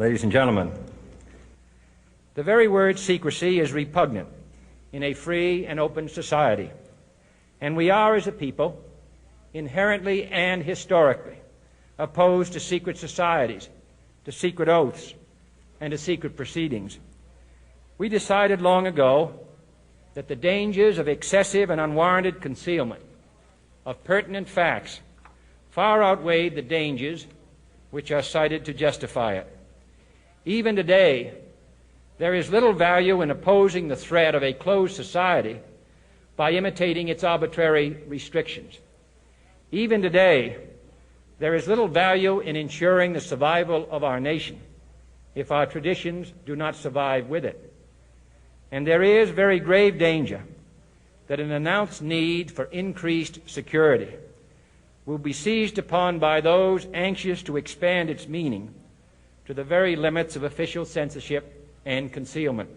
ladies and gentlemen. The very word secrecy is repugnant in a free and open society, and we are, as a people, inherently and historically opposed to secret societies, to secret oaths, and to secret proceedings. We decided long ago that the dangers of excessive and unwarranted concealment of pertinent facts far outweighed the dangers which are cited to justify it. Even today, there is little value in opposing the threat of a closed society by imitating its arbitrary restrictions. Even today, there is little value in ensuring the survival of our nation if our traditions do not survive with it. And there is very grave danger that an announced need for increased security will be seized upon by those anxious to expand its meaning to the very limits of official censorship and concealment.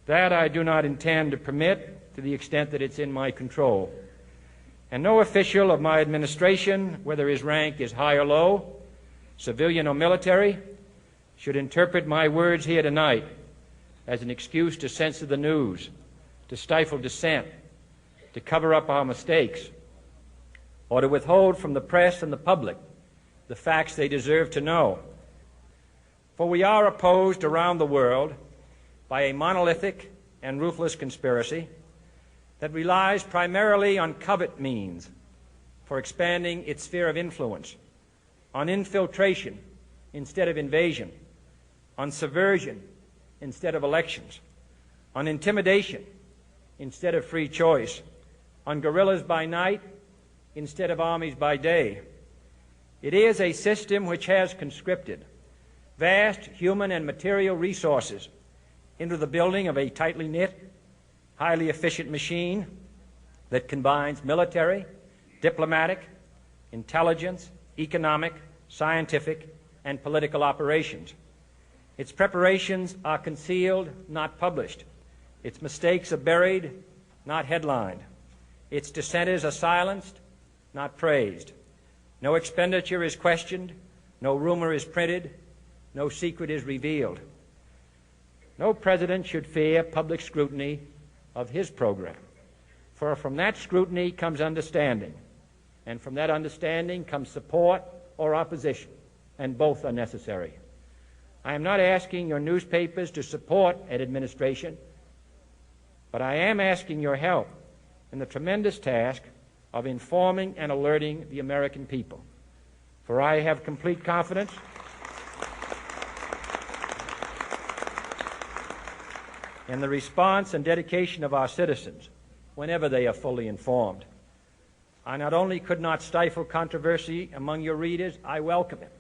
That I do not intend to permit to the extent that it's in my control. And no official of my administration, whether his rank is high or low, civilian or military, should interpret my words here tonight as an excuse to censor the news, to stifle dissent, to cover up our mistakes, or to withhold from the press and the public the facts they deserve to know. For we are opposed around the world by a monolithic and ruthless conspiracy that relies primarily on covert means for expanding its sphere of influence, on infiltration instead of invasion, on subversion instead of elections, on intimidation instead of free choice, on guerrillas by night instead of armies by day. It is a system which has conscripted vast human and material resources into the building of a tightly knit, highly efficient machine that combines military, diplomatic, intelligence, economic, scientific, and political operations. Its preparations are concealed, not published. Its mistakes are buried, not headlined. Its dissenters are silenced, not praised. No expenditure is questioned, no rumor is printed, no secret is revealed. No president should fear public scrutiny of his program, for from that scrutiny comes understanding, and from that understanding comes support or opposition, and both are necessary. I am not asking your newspapers to support an administration, but I am asking your help in the tremendous task of informing and alerting the American people. For I have complete confidence in the response and dedication of our citizens whenever they are fully informed. I not only could not stifle controversy among your readers, I welcome it.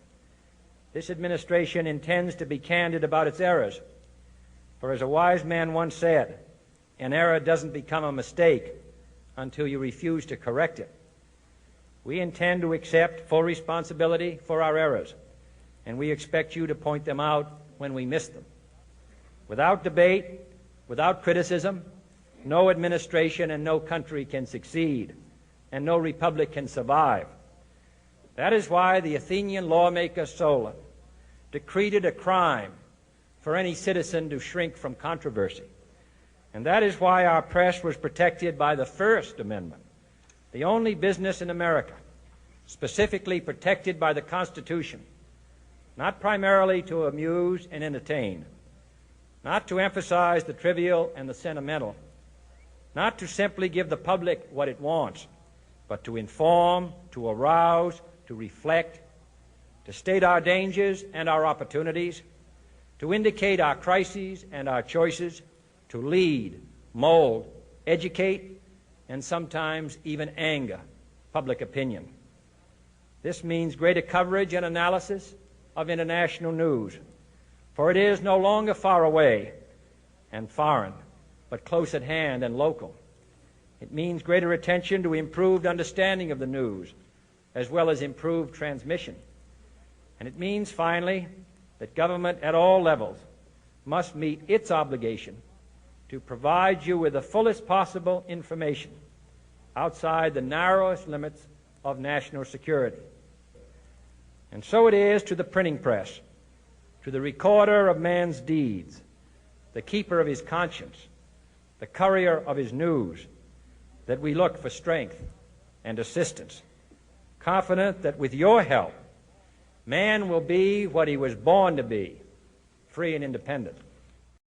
This administration intends to be candid about its errors. For as a wise man once said, an error doesn't become a mistake until you refuse to correct it. We intend to accept full responsibility for our errors, and we expect you to point them out when we miss them. Without debate, without criticism, no administration and no country can succeed, and no republic can survive. That is why the Athenian lawmaker Solon decreed it a crime for any citizen to shrink from controversy. And that is why our press was protected by the First Amendment, the only business in America specifically protected by the Constitution, not primarily to amuse and entertain, not to emphasize the trivial and the sentimental, not to simply give the public what it wants, but to inform, to arouse, to reflect, to state our dangers and our opportunities, to indicate our crises and our choices, to lead, mold, educate, and sometimes even anger public opinion. This means greater coverage and analysis of international news, for it is no longer far away and foreign, but close at hand and local. It means greater attention to improved understanding of the news, as well as improved transmission. And it means, finally, that government at all levels must meet its obligation to provide you with the fullest possible information outside the narrowest limits of national security. And so it is to the printing press, to the recorder of man's deeds, the keeper of his conscience, the courier of his news, that we look for strength and assistance, confident that with your help, man will be what he was born to be, free and independent.